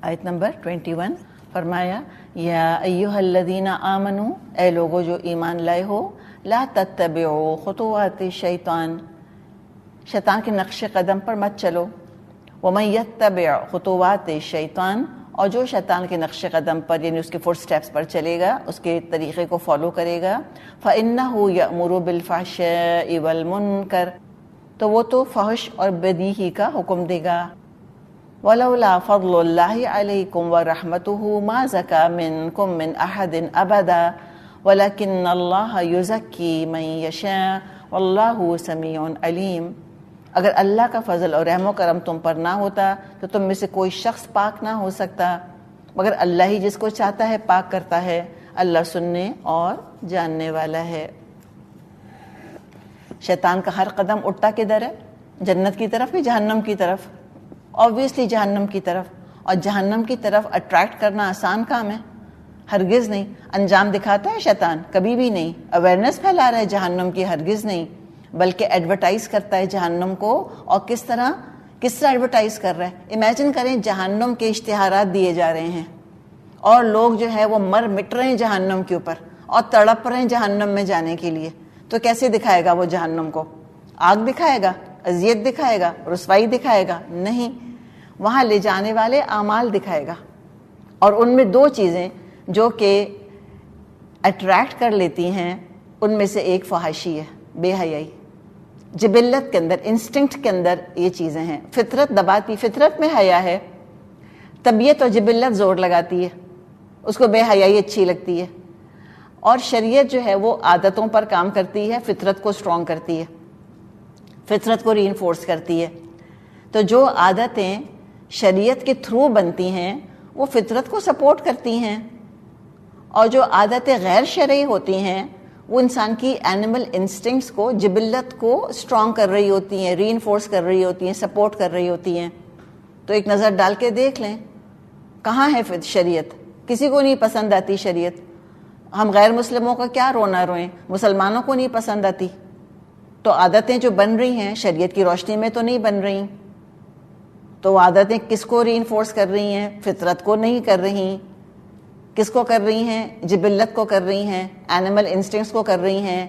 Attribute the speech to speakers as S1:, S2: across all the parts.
S1: آیت نمبر 21 فرمایا یا ایہالذین آمنو، اے لوگو جو ایمان لائے ہو، لا تتبعوا خطوات الشیطان، شیطان کے نقش قدم پر مت چلو، ومن یتبع خطوات الشیطان، اور جو شیطان کے نقش قدم پر یعنی اس کے فٹ سٹیپس پر چلے گا، اس کے طریقے کو فالو کرے گا، فإنہ یأمر بالفحشاء والمنکر، تو وہ تو فحش اور بدی ہی کا حکم دے گا، ولولا فضل اللہ علیکم ورحمتہ ما زکا منکم من احد ابدا ولکن اللہ یزکی من یشاء واللہ سمیع علیم۔ اگر اللہ کا فضل اور رحم و کرم تم پر نہ ہوتا تو تم میں سے کوئی شخص پاک نہ ہو سکتا، مگر اللہ ہی جس کو چاہتا ہے پاک کرتا ہے، اللہ سننے اور جاننے والا ہے۔ شیطان کا ہر قدم اٹھتا کدھر ہے؟ جنت کی طرف یا جہنم کی طرف؟ آبویسلی جہنم کی طرف، اور جہنم کی طرف اٹریکٹ کرنا آسان کام ہے؟ ہرگز نہیں۔ انجام دکھاتا ہے شیطان؟ کبھی بھی نہیں۔ اویئرنیس پھیلا رہا ہے جہنم کی؟ ہرگز نہیں، بلکہ ایڈورٹائز کرتا ہے جہنم کو۔ اور کس طرح ایڈورٹائز کر رہا ہے؟ امیجن کریں جہنم کے اشتہارات دیے جا رہے ہیں اور لوگ جو ہے وہ مٹ رہے ہیں جہنم کے اوپر اور تڑپ رہے ہیں جہنم میں جانے کے لیے، تو کیسے دکھائے گا وہ جہنم کو؟ آگ دکھائے گا؟ اذیت دکھائے گا؟ رسوائی دکھائے گا؟ نہیں، وہاں لے جانے والے اعمال دکھائے گا، اور ان میں دو چیزیں جو کہ اٹریکٹ کر لیتی ہیں، ان میں سے ایک فحاشی ہے، بے حیائی۔ جبلت کے اندر، انسٹنکٹ کے اندر یہ چیزیں ہیں، فطرت دباتی، فطرت میں حیا ہے، طبیعت اور جبلت زور لگاتی ہے، اس کو بے حیائی اچھی لگتی ہے، اور شریعت جو ہے وہ عادتوں پر کام کرتی ہے، فطرت کو اسٹرانگ کرتی ہے، فطرت کو ری انفورس کرتی ہے۔ تو جو عادتیں شریعت کے تھرو بنتی ہیں وہ فطرت کو سپورٹ کرتی ہیں، اور جو عادتیں غیر شرعی ہوتی ہیں وہ انسان کی اینیمل انسٹنکٹس کو، جبلت کو اسٹرانگ کر رہی ہوتی ہیں، ری انفورس کر رہی ہوتی ہیں، سپورٹ کر رہی ہوتی ہیں۔ تو ایک نظر ڈال کے دیکھ لیں کہاں ہے شریعت؟ کسی کو نہیں پسند آتی شریعت۔ ہم غیر مسلموں کا کیا رونا روئیں، مسلمانوں کو نہیں پسند آتی، تو عادتیں جو بن رہی ہیں شریعت کی روشنی میں تو نہیں بن رہی، تو عادتیں کس کو ری انفورس کر رہی ہیں؟ فطرت کو نہیں کر رہی، کس کو کر رہی ہیں؟ جبلت کو کر رہی ہیں، اینیمل انسٹنکٹس کو کر رہی ہیں،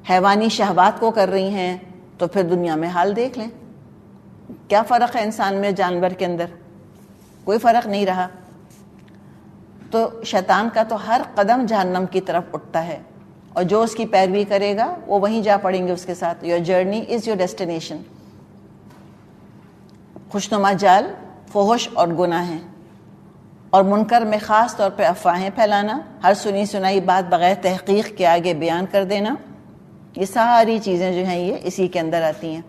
S1: حیوانی شہوات کو کر رہی ہیں۔ تو پھر دنیا میں حال دیکھ لیں، کیا فرق ہے انسان میں جانور کے اندر؟ کوئی فرق نہیں رہا۔ تو شیطان کا تو ہر قدم جہنم کی طرف اٹھتا ہے، اور جو اس کی پیروی کرے گا وہ وہیں جا پڑیں گے اس کے ساتھ۔ Your journey is your destination. خوشنما جال فحش اور گناہ ہیں، اور منکر میں خاص طور پہ افواہیں پھیلانا، ہر سنی سنائی بات بغیر تحقیق کے آگے بیان کر دینا، یہ ساری چیزیں جو ہیں یہ اسی کے اندر آتی ہیں۔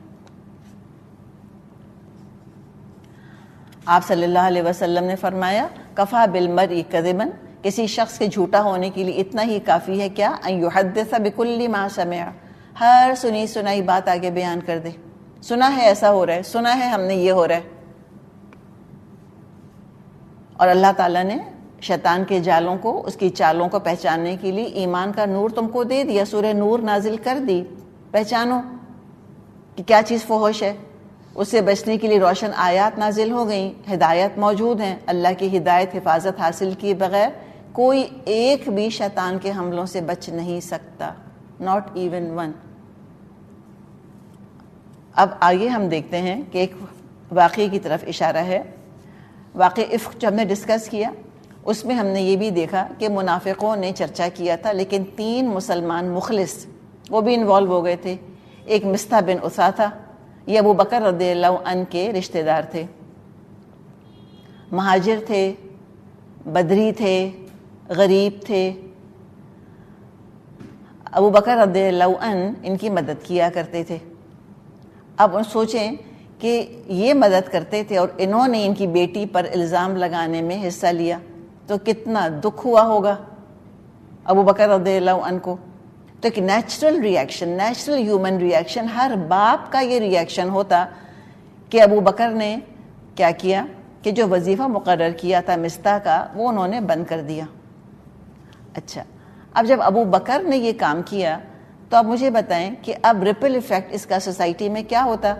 S1: آپ صلی اللہ علیہ وسلم نے فرمایا کفا بالمرء کذبا، کسی شخص کے جھوٹا ہونے کے لیے اتنا ہی کافی ہے کیا؟ ان یحدث بکل ما سمع، ہر سنی سنائی بات آگے بیان کر دے، سنا ہے ایسا ہو رہا ہے، سنا ہے ہم نے یہ ہو رہا ہے۔ اور اللہ تعالیٰ نے شیطان کے جالوں کو، اس کی چالوں کو پہچاننے کے لیے ایمان کا نور تم کو دے دیا، سورہ نور نازل کر دی، پہچانو کہ کیا چیز فحش ہے، اس سے بچنے کے لیے روشن آیات نازل ہو گئیں، ہدایت موجود ہیں۔ اللہ کی ہدایت، حفاظت حاصل کیے بغیر کوئی ایک بھی شیطان کے حملوں سے بچ نہیں سکتا، not even one۔ اب آگے ہم دیکھتے ہیں کہ ایک واقعے کی طرف اشارہ ہے۔ واقع افق جو ہم نے ڈسکس کیا اس میں ہم نے یہ بھی دیکھا کہ منافقوں نے چرچا کیا تھا، لیکن 3 مسلمان مخلص وہ بھی انوالو ہو گئے تھے۔ ایک مستح بن اساتھہ، یہ ابو بکر رضی اللہ عنہ کے رشتہ دار تھے، مہاجر تھے، بدری تھے، غریب تھے۔ ابو بکر رضی اللہ عنہ ان کی مدد کیا کرتے تھے۔ اب سوچیں کہ یہ مدد کرتے تھے اور انہوں نے ان کی بیٹی پر الزام لگانے میں حصہ لیا تو کتنا دکھ ہوا ہوگا ابو بکر رضی اللہ عنہ کو۔ تو ایک natural reaction, natural human reaction, ہر باپ کا یہ ریئیکشن ہوتا کہ ابو بکر نے کیا کیا کہ جو وظیفہ مقرر کیا تھا مستح کا وہ انہوں نے بند کر دیا۔ اچھا، اب جب ابو بکر نے یہ کام کیا تو اب مجھے بتائیں کہ اب ریپل ایفیکٹ اس کا سوسائٹی میں کیا ہوتا؟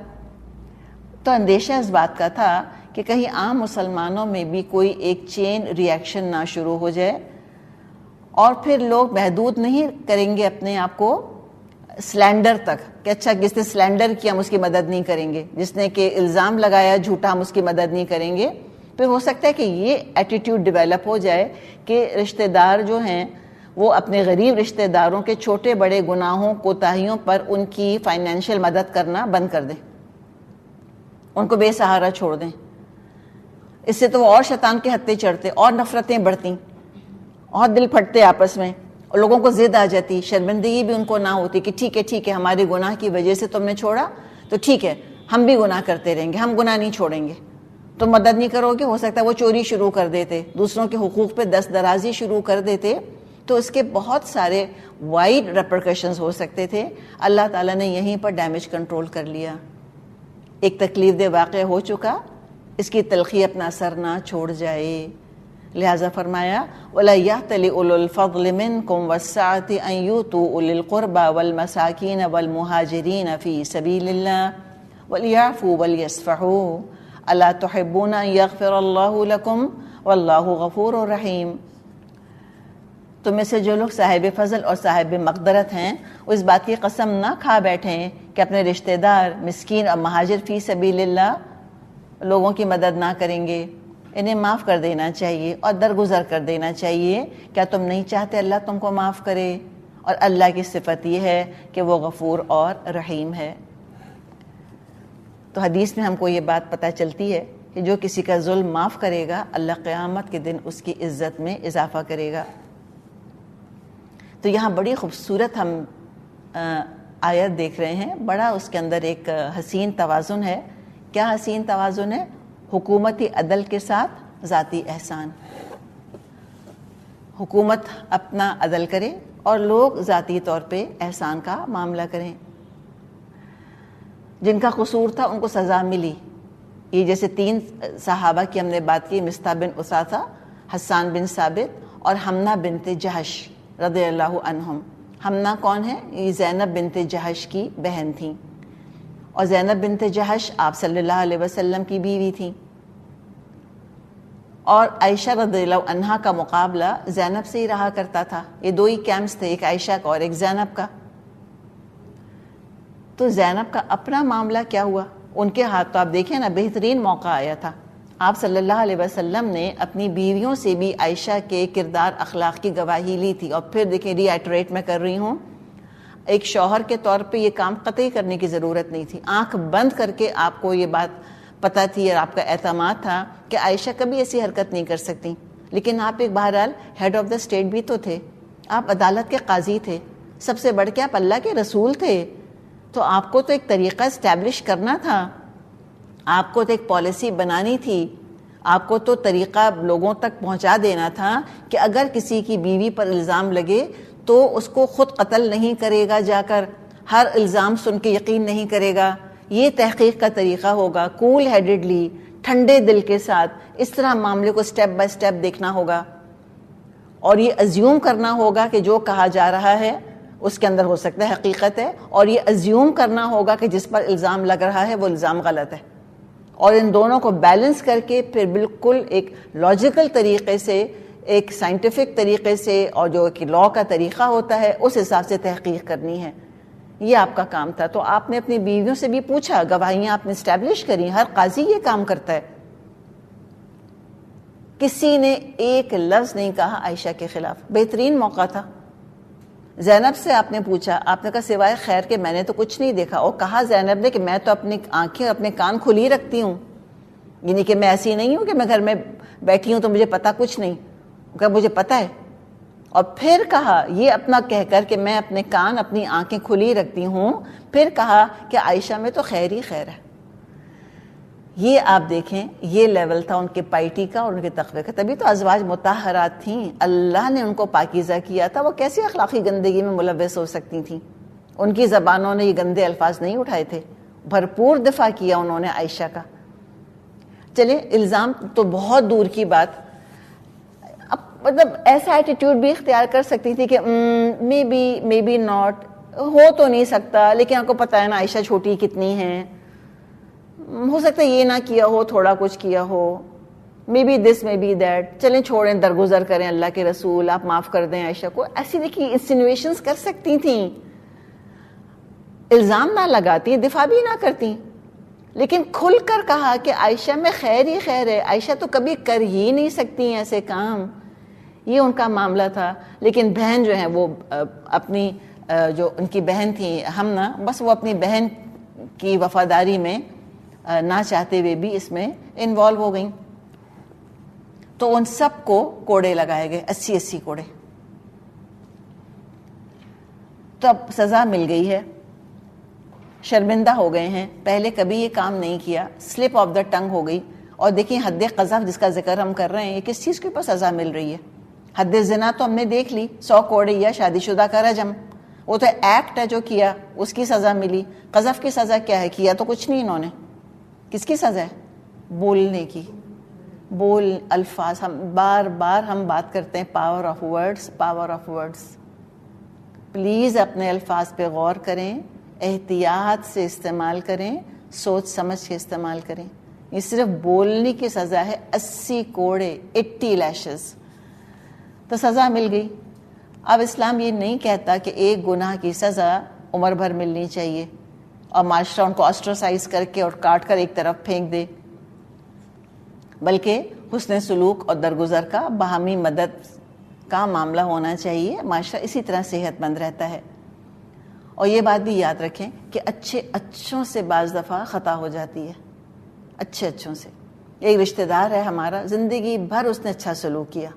S1: تو اندیشہ اس بات کا تھا کہ کہ کہیں عام مسلمانوں میں بھی کوئی ایک چین ریئیکشن نہ شروع ہو جائے، اور پھر لوگ محدود نہیں کریں گے اپنے آپ کو سلینڈر تک کہ اچھا جس نے سلینڈر کیا ہم اس کی مدد نہیں کریں گے، جس نے کہ الزام لگایا جھوٹا ہم اس کی مدد نہیں کریں گے. پھر ہو سکتا ہے کہ یہ ایٹیٹیوڈ ڈیولپ ہو جائے کہ رشتہ دار جو ہیں وہ اپنے غریب رشتہ داروں کے چھوٹے بڑے گناہوں کوتاہیوں پر ان کی فائنینشیل مدد کرنا بند کر دیں، ان کو بے سہارا چھوڑ دیں. اس سے تو وہ اور شیطان کے ہتھے چڑھتے، اور نفرتیں بڑھتی، اور دل پھٹتے آپس میں، اور لوگوں کو ضد آ جاتی، شرمندگی بھی ان کو نہ ہوتی کہ ٹھیک ہے ہمارے گناہ کی وجہ سے تم نے چھوڑا تو ٹھیک ہے ہم بھی گناہ کرتے رہیں گے، ہم گناہ نہیں چھوڑیں گے. تم مدد نہیں کرو گے، ہو سکتا ہے وہ چوری شروع کر دیتے، دوسروں کے حقوق پہ دست درازی شروع کر دیتے، تو اس کے بہت سارے وائڈ ریپرکشنز ہو سکتے تھے. اللہ تعالیٰ نے یہیں پر ڈیمیج کنٹرول کر لیا. ایک تکلیف دہ واقعہ ہو چکا، اس کی تلخی اپنا اثر نہ چھوڑ جائے، لہٰذا فرمایا وَلَا يَأْتَلِ أُولُو الْفَضْلِ مِنْكُمْ وَالسَّعَةِ أَنْ يُؤْتُوا أُولِي الْقُرْبَى وَالْمَسَاكِينَ وَالْمُهَاجِرِينَ فِي سَبِيلِ اللَّهِ وَلْيَعْفُوا وَلْيَصْفَحُوا أَلَا تُحِبُّونَ أَنْ يَغْفِرَ اللَّهُ لَكُمْ وَاللَّهُ غَفُورٌ رَحِيمٌ. تم میں سے جو لوگ صاحب فضل اور صاحب مقدرت ہیں وہ اس بات کی قسم نہ کھا بیٹھیں کہ اپنے رشتہ دار مسکین اور مہاجر فی سبیل اللہ لوگوں کی مدد نہ کریں گے، انہیں معاف کر دینا چاہیے اور درگزر کر دینا چاہیے. کیا تم نہیں چاہتے اللہ تم کو معاف کرے؟ اور اللہ کی صفت یہ ہے کہ وہ غفور اور رحیم ہے. تو حدیث میں ہم کو یہ بات پتہ چلتی ہے کہ جو کسی کا ظلم معاف کرے گا اللہ قیامت کے دن اس کی عزت میں اضافہ کرے گا. تو یہاں بڑی خوبصورت ہم آیت دیکھ رہے ہیں، بڑا اس کے اندر ایک حسین توازن ہے. کیا حسین توازن ہے؟ حکومتی عدل کے ساتھ ذاتی احسان. حکومت اپنا عدل کرے اور لوگ ذاتی طور پہ احسان کا معاملہ کریں. جن کا قصور تھا ان کو سزا ملی. یہ جیسے 3 صحابہ کی ہم نے بات کی، مصطح بن اساثہ، حسان بن ثابت اور حمنہ بنت جہش رضی اللہ عنہم. حمنہ کون ہے؟ یہ زینب بنت جہش کی بہن تھیں، اور زینب بنت جہش آپ صلی اللہ علیہ وسلم کی بیوی تھیں. اور عائشہ رضی اللہ عنہا کا مقابلہ زینب سے ہی رہا کرتا تھا. یہ 2 ہی کیمپس تھے، ایک عائشہ کا اور ایک زینب کا. تو زینب کا اپنا معاملہ کیا ہوا؟ ان کے ہاتھ تو آپ دیکھیں نا بہترین موقع آیا تھا. آپ صلی اللہ علیہ وسلم نے اپنی بیویوں سے بھی عائشہ کے کردار اخلاق کی گواہی لی تھی. اور پھر دیکھیں ری ایٹریٹ میں کر رہی ہوں، ایک شوہر کے طور پہ یہ کام قطعی کرنے کی ضرورت نہیں تھی. آنکھ بند کر کے آپ کو یہ بات پتہ تھی اور آپ کا اعتماد تھا کہ عائشہ کبھی ایسی حرکت نہیں کر سکتی. لیکن آپ ایک بہرحال ہیڈ آف دا اسٹیٹ بھی تو تھے، آپ عدالت کے قاضی تھے، سب سے بڑھ کے آپ اللہ کے رسول تھے. تو آپ کو تو ایک طریقہ اسٹیبلش کرنا تھا، آپ کو تو ایک پالیسی بنانی تھی، آپ کو تو طریقہ لوگوں تک پہنچا دینا تھا کہ اگر کسی کی بیوی پر الزام لگے تو اس کو خود قتل نہیں کرے گا، جا کر ہر الزام سن کے یقین نہیں کرے گا. یہ تحقیق کا طریقہ ہوگا، کول ہیڈڈلی، ٹھنڈے دل کے ساتھ اس طرح معاملے کو سٹیپ بائی سٹیپ دیکھنا ہوگا. اور یہ ازیوم کرنا ہوگا کہ جو کہا جا رہا ہے اس کے اندر ہو سکتا ہے حقیقت ہے، اور یہ ازیوم کرنا ہوگا کہ جس پر الزام لگ رہا ہے وہ الزام غلط ہے. اور ان دونوں کو بیلنس کر کے پھر بالکل ایک لاجیکل طریقے سے، ایک سائنٹیفک طریقے سے، اور جو کہ لا کا طریقہ ہوتا ہے اس حساب سے تحقیق کرنی ہے. یہ آپ کا کام تھا. تو آپ نے اپنی بیویوں سے بھی پوچھا، گواہیاں آپ نے اسٹیبلش کری. ہر قاضی یہ کام کرتا ہے. کسی نے ایک لفظ نہیں کہا عائشہ کے خلاف. بہترین موقع تھا. زینب سے آپ نے پوچھا، آپ نے کہا سوائے خیر کے میں نے تو کچھ نہیں دیکھا. اور کہا زینب نے کہ میں تو اپنی آنکھیں اور اپنے کان کھلی رکھتی ہوں، یعنی کہ میں ایسی نہیں ہوں کہ میں گھر میں بیٹھی ہوں تو مجھے پتا کچھ نہیں. کہ مجھے پتا ہے. اور پھر کہا یہ اپنا کہہ کر کہ میں اپنے کان اپنی آنکھیں کھلی رکھتی ہوں، پھر کہا کہ عائشہ میں تو خیر ہی خیر ہے. یہ آپ دیکھیں یہ لیول تھا ان کے پائٹی کا اور ان کے تقوی کا. تبھی تو ازواج مطہرات تھیں، اللہ نے ان کو پاکیزہ کیا تھا. وہ کیسے اخلاقی گندگی میں ملوث ہو سکتی تھیں؟ ان کی زبانوں نے یہ گندے الفاظ نہیں اٹھائے تھے. بھرپور دفاع کیا انہوں نے عائشہ کا. چلے الزام تو بہت دور کی بات، اب مطلب ایسا ایٹیٹیوڈ بھی اختیار کر سکتی تھی کہ مے بی ناٹ، ہو تو نہیں سکتا، لیکن آپ کو پتہ ہے نا عائشہ چھوٹی کتنی ہیں. ہو سکتا ہے یہ نہ کیا ہو، تھوڑا کچھ کیا ہو، maybe this maybe that, چلیں چھوڑیں، درگزر کریں، اللہ کے رسول آپ معاف کر دیں عائشہ کو. ایسی دیکھیے انسینویشنز کر سکتی تھیں، الزام نہ لگاتی، دفاع بھی نہ کرتی، لیکن کھل کر کہا کہ عائشہ میں خیر ہی خیر ہے، عائشہ تو کبھی کر ہی نہیں سکتی ایسے کام. یہ ان کا معاملہ تھا. لیکن بہن جو ہیں وہ اپنی جو ان کی بہن تھی ہمنا، بس وہ اپنی بہن کی وفاداری میں نہ چاہتے ہوئے بھی اس میں انوالو ہو گئیں. تو ان سب کو کوڑے لگائے گئے، 80 کوڑے. تو اب سزا مل گئی ہے، شرمندہ ہو گئے ہیں، پہلے کبھی یہ کام نہیں کیا، سلپ آف دا ٹنگ ہو گئی. اور دیکھیں حد قذف جس کا ذکر ہم کر رہے ہیں، یہ کس چیز کے اوپر سزا مل رہی ہے؟ حد زنا تو ہم نے دیکھ لی، 100 کوڑے یا شادی شدہ کا رجم، وہ تو ایکٹ ہے جو کیا اس کی سزا ملی. قذف کی سزا کیا ہے؟ کیا تو کچھ نہیں انہوں نے. کس کی سزا ہے؟ بولنے کی. بول الفاظ، ہم بار بار ہم بات کرتے ہیں power of words, power of words. Please اپنے الفاظ پہ غور کریں، احتیاط سے استعمال کریں، سوچ سمجھ کے استعمال کریں. یہ صرف بولنے کی سزا ہے، 80 کوڑے، 80 لیشز. تو سزا مل گئی. اب اسلام یہ نہیں کہتا کہ ایک گناہ کی سزا عمر بھر ملنی چاہیے اور معاشرہ ان کو آسٹراسائز کر کے اور کاٹ کر ایک طرف پھینک دے، بلکہ حسن سلوک اور درگزر کا باہمی مدد کا معاملہ ہونا چاہیے. معاشرہ اسی طرح صحت مند رہتا ہے. اور یہ بات بھی یاد رکھیں کہ اچھوں سے بعض دفعہ خطا ہو جاتی ہے، اچھوں سے. ایک رشتہ دار ہے ہمارا، زندگی بھر اس نے اچھا سلوک کیا،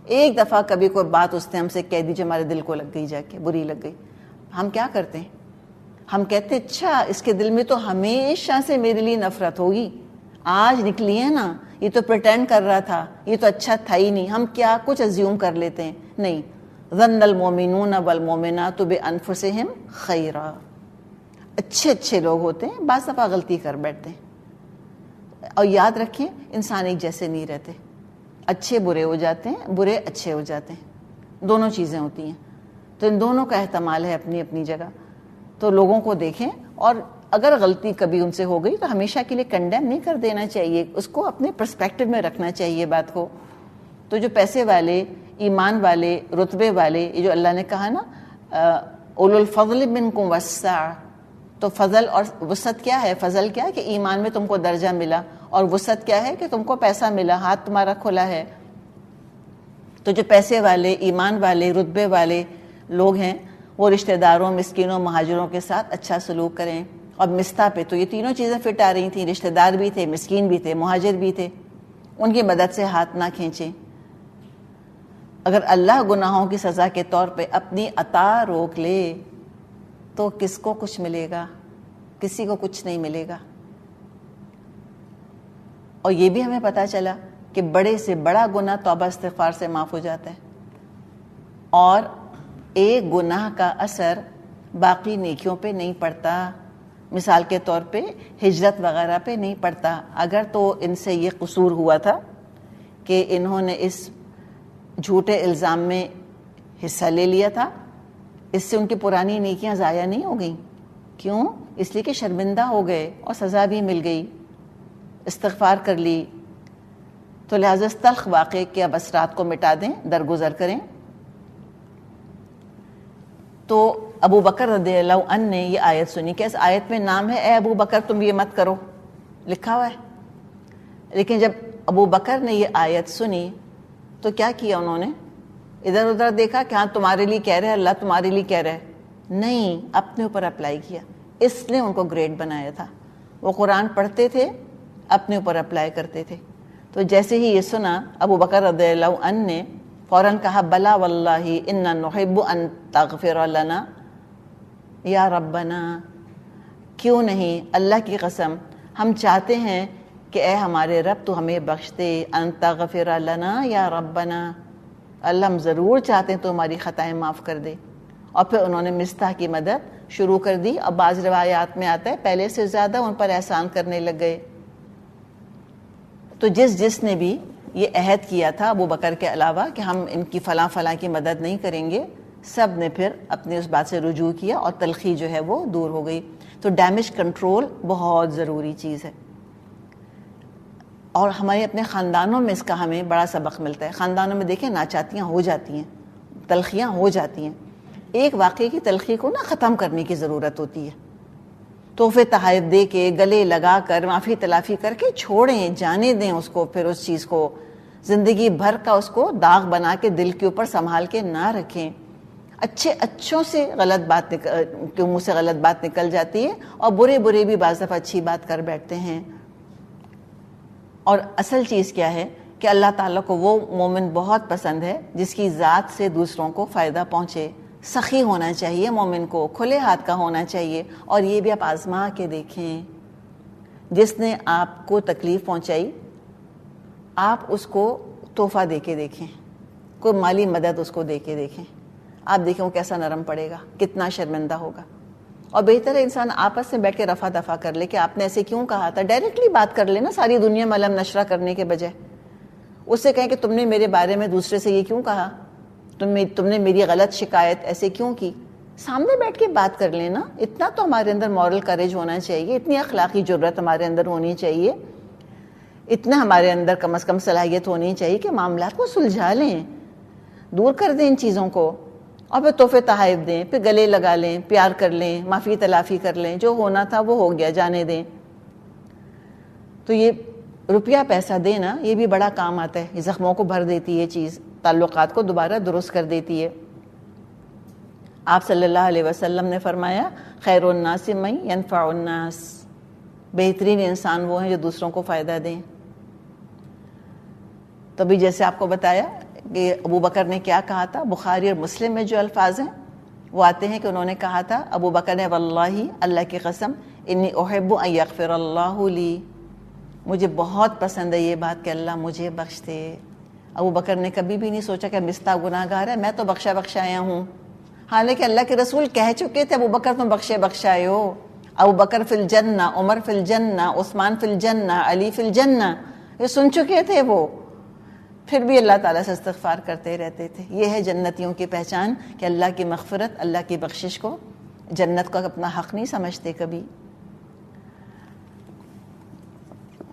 S1: ایک دفعہ کبھی کوئی بات اس نے ہم سے کہہ دی جو ہمارے دل کو لگ گئی، جا کے بری لگ گئی. ہم کیا کرتے ہیں؟ ہم کہتے ہیں اچھا اس کے دل میں تو ہمیشہ سے میرے لیے نفرت ہوگی، آج نکلی ہے نا، یہ تو پریٹینڈ کر رہا تھا، یہ تو اچھا تھا ہی نہیں. ہم کیا کچھ ازیوم کر لیتے ہیں. نہیں، ظن المؤمنون والمؤمنات بانفسہم خیرا. اچھے لوگ ہوتے ہیں، بعض دفعہ غلطی کر بیٹھتے ہیں. اور یاد رکھیں انسان ایک جیسے نہیں رہتے، اچھے برے ہو جاتے ہیں، برے اچھے ہو جاتے ہیں، دونوں چیزیں ہوتی ہیں. تو ان دونوں کا احتمال ہے اپنی اپنی جگہ. تو لوگوں کو دیکھیں، اور اگر غلطی کبھی ان سے ہو گئی تو ہمیشہ کے لیے کنڈیم نہیں کر دینا چاہیے، اس کو اپنے پرسپیکٹو میں رکھنا چاہیے بات کو. تو جو پیسے والے، ایمان والے، رتبے والے، یہ جو اللہ نے کہا نا اولو الفضل منکم والسعہ، تو فضل اور وسعت کیا ہے؟ فضل کیا ہے کہ ایمان میں تم کو درجہ ملا، اور وسعت کیا ہے کہ تم کو پیسہ ملا، ہاتھ تمہارا کھلا ہے. تو جو پیسے والے، ایمان والے، رتبے والے لوگ ہیں وہ رشتہ داروں، مسکینوں، مہاجروں کے ساتھ اچھا سلوک کریں. اور مستہ پہ تو یہ تینوں چیزیں فٹ آ رہی تھیں، رشتہ دار بھی تھے، مسکین بھی تھے، مہاجر بھی تھے. ان کی مدد سے ہاتھ نہ کھینچیں. اگر اللہ گناہوں کی سزا کے طور پہ اپنی عطا روک لے تو کس کو کچھ ملے گا؟ کسی کو کچھ نہیں ملے گا. اور یہ بھی ہمیں پتہ چلا کہ بڑے سے بڑا گناہ توبہ استغفار سے معاف ہو جاتا ہے، اور ایک گناہ کا اثر باقی نیکیوں پہ نہیں پڑتا. مثال کے طور پہ ہجرت وغیرہ پہ نہیں پڑتا. اگر تو ان سے یہ قصور ہوا تھا کہ انہوں نے اس جھوٹے الزام میں حصہ لے لیا تھا، اس سے ان کی پرانی نیکیاں ضائع نہیں ہو گئیں. کیوں؟ اس لیے کہ شرمندہ ہو گئے اور سزا بھی مل گئی، استغفار کر لی. تو لہٰذا اس تلخ واقعے کے اب اثرات کو مٹا دیں، درگزر کریں. تو ابو بکر رضی اللہ عنہ نے یہ آیت سنی کہ اس آیت میں نام ہے اے ابو بکر تم یہ مت کرو، لکھا ہوا ہے. لیکن جب ابو بکر نے یہ آیت سنی تو کیا کیا انہوں نے؟ ادھر ادھر دیکھا کہ ہاں تمہارے لیے کہہ رہے، اللہ تمہارے لیے کہہ رہے. نہیں، اپنے اوپر اپلائی کیا. اس نے ان کو گریٹ بنایا تھا. وہ قرآن پڑھتے تھے، اپنے اوپر اپلائی کرتے تھے. تو جیسے ہی یہ سنا ابو بکر رضی اللہ عنہ نے فوراً کہا بلا واللہ انا نحب ان تغفر لنا یا ربنا. کیوں نہیں، اللہ کی قسم ہم چاہتے ہیں کہ اے ہمارے رب تو ہمیں بخش دے. ان تغفر لنا یا ربنا، اللہ ہم ضرور چاہتے ہیں تو ہماری خطائیں معاف کر دے. اور پھر انہوں نے مستح کی مدد شروع کر دی. اب بعض روایات میں آتا ہے پہلے سے زیادہ ان پر احسان کرنے لگ گئے. تو جس نے بھی یہ عہد کیا تھا ابو بکر کے علاوہ کہ ہم ان کی فلاں کی مدد نہیں کریں گے، سب نے پھر اپنی اس بات سے رجوع کیا اور تلخی جو ہے وہ دور ہو گئی. تو ڈیمیج کنٹرول بہت ضروری چیز ہے. اور ہمارے اپنے خاندانوں میں اس کا ہمیں بڑا سبق ملتا ہے. خاندانوں میں دیکھیں ناچاتیاں ہو جاتی ہیں, تلخیاں ہو جاتی ہیں, ایک واقعے کی تلخی کو نا ختم کرنے کی ضرورت ہوتی ہے. تحفے تحائف دے کے, گلے لگا کر, معافی تلافی کر کے چھوڑیں, جانے دیں اس کو. پھر اس چیز کو زندگی بھر کا اس کو داغ بنا کے دل کے اوپر سنبھال کے نہ رکھیں. اچھوں سے غلط بات کے منہ سے غلط بات نکل جاتی ہے, اور برے بھی بعض دفعہ اچھی بات کر بیٹھتے ہیں. اور اصل چیز کیا ہے کہ اللہ تعالیٰ کو وہ مومن بہت پسند ہے جس کی ذات سے دوسروں کو فائدہ پہنچے. سخی ہونا چاہیے مومن کو, کھلے ہاتھ کا ہونا چاہیے. اور یہ بھی آپ آزما کے دیکھیں, جس نے آپ کو تکلیف پہنچائی آپ اس کو تحفہ دے کے دیکھیں, کوئی مالی مدد اس کو دے کے دیکھیں, آپ دیکھیں وہ کیسا نرم پڑے گا, کتنا شرمندہ ہوگا. اور بہتر ہے انسان آپس میں بیٹھ کے رفع دفع کر لے کہ آپ نے ایسے کیوں کہا تھا. ڈائریکٹلی بات کر لینا, ساری دنیا میں علم نشرہ کرنے کے بجائے. اس سے کہیں کہ تم نے میرے بارے میں دوسرے سے یہ کیوں کہا, تم نے میری غلط شکایت ایسے کیوں کی. سامنے بیٹھ کے بات کر لینا. اتنا تو ہمارے اندر مورل کریج ہونا چاہیے, اتنی اخلاقی جرت ہمارے اندر ہونی چاہیے, اتنا ہمارے اندر کم از کم صلاحیت ہونی چاہیے کہ معاملات کو سلجھا لیں, دور کر دیں ان چیزوں کو, اور پھر تحفے تحائف دیں, پھر گلے لگا لیں, پیار کر لیں, معافی تلافی کر لیں. جو ہونا تھا وہ ہو گیا, جانے دیں. تو یہ روپیہ پیسہ دینا یہ بھی بڑا کام آتا ہے. یہ زخموں کو بھر دیتی ہے چیز, تعلقات کو دوبارہ درست کر دیتی ہے. آپ صلی اللہ علیہ وسلم نے فرمایا خیر الناس من ینفع الناس, بہترین انسان وہ ہیں جو دوسروں کو فائدہ دیں. تبھی جیسے آپ کو بتایا کہ ابو بکر نے کیا کہا تھا, بخاری اور مسلم میں جو الفاظ ہیں وہ آتے ہیں کہ انہوں نے کہا تھا, ابو بکر نے واللہ, اللہ کی قسم, انی احب ان یغفر اللہ لی, مجھے بہت پسند ہے یہ بات کہ اللہ مجھے بخش دے. ابو بکر نے کبھی بھی نہیں سوچا کہ مستہ گناہ گار ہے, میں تو بخشایا ہوں. حالانکہ اللہ کے رسول کہہ چکے تھے ابو بکر تم بخشائے ہو. ابو بکر فی الجنہ, عمر فی الجنہ, عثمان فی الجنہ, علی فی الجنہ, یہ سن چکے تھے وہ, پھر بھی اللہ تعالیٰ سے استغفار کرتے رہتے تھے. یہ ہے جنتیوں کی پہچان کہ اللہ کی مغفرت, اللہ کی بخشش کو, جنت کو اپنا حق نہیں سمجھتے کبھی.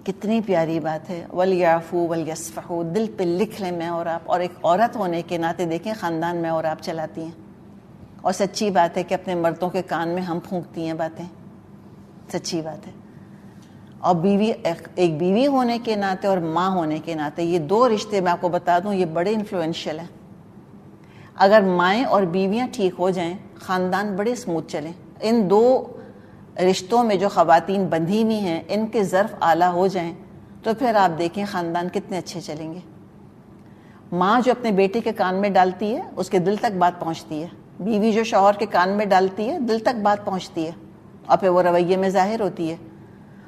S1: کتنی پیاری بات ہے. وَلْيَعْفُوا وَلْيَصْفَحُوا, دل پہ لکھ لیں میں اور آپ. اور ایک عورت ہونے کے ناطے دیکھیں خاندان میں اور آپ چلاتی ہیں, اور سچی بات ہے کہ اپنے مردوں کے کان میں ہم پھونکتی ہیں باتیں, سچی بات ہے. اور بیوی, ایک بیوی ہونے کے ناطے اور ماں ہونے کے ناطے, یہ دو رشتے میں آپ کو بتا دوں یہ بڑے انفلوئنشل ہیں. اگر مائیں اور بیویاں ٹھیک ہو جائیں خاندان بڑے اسموتھ چلیں. ان دو رشتوں میں جو خواتین بندھی ہوئی ہیں ان کے ظرف اعلیٰ ہو جائیں تو پھر آپ دیکھیں خاندان کتنے اچھے چلیں گے. ماں جو اپنے بیٹے کے کان میں ڈالتی ہے اس کے دل تک بات پہنچتی ہے, بیوی جو شوہر کے کان میں ڈالتی ہے دل تک بات پہنچتی ہے, اور پھر وہ رویے میں ظاہر ہوتی ہے.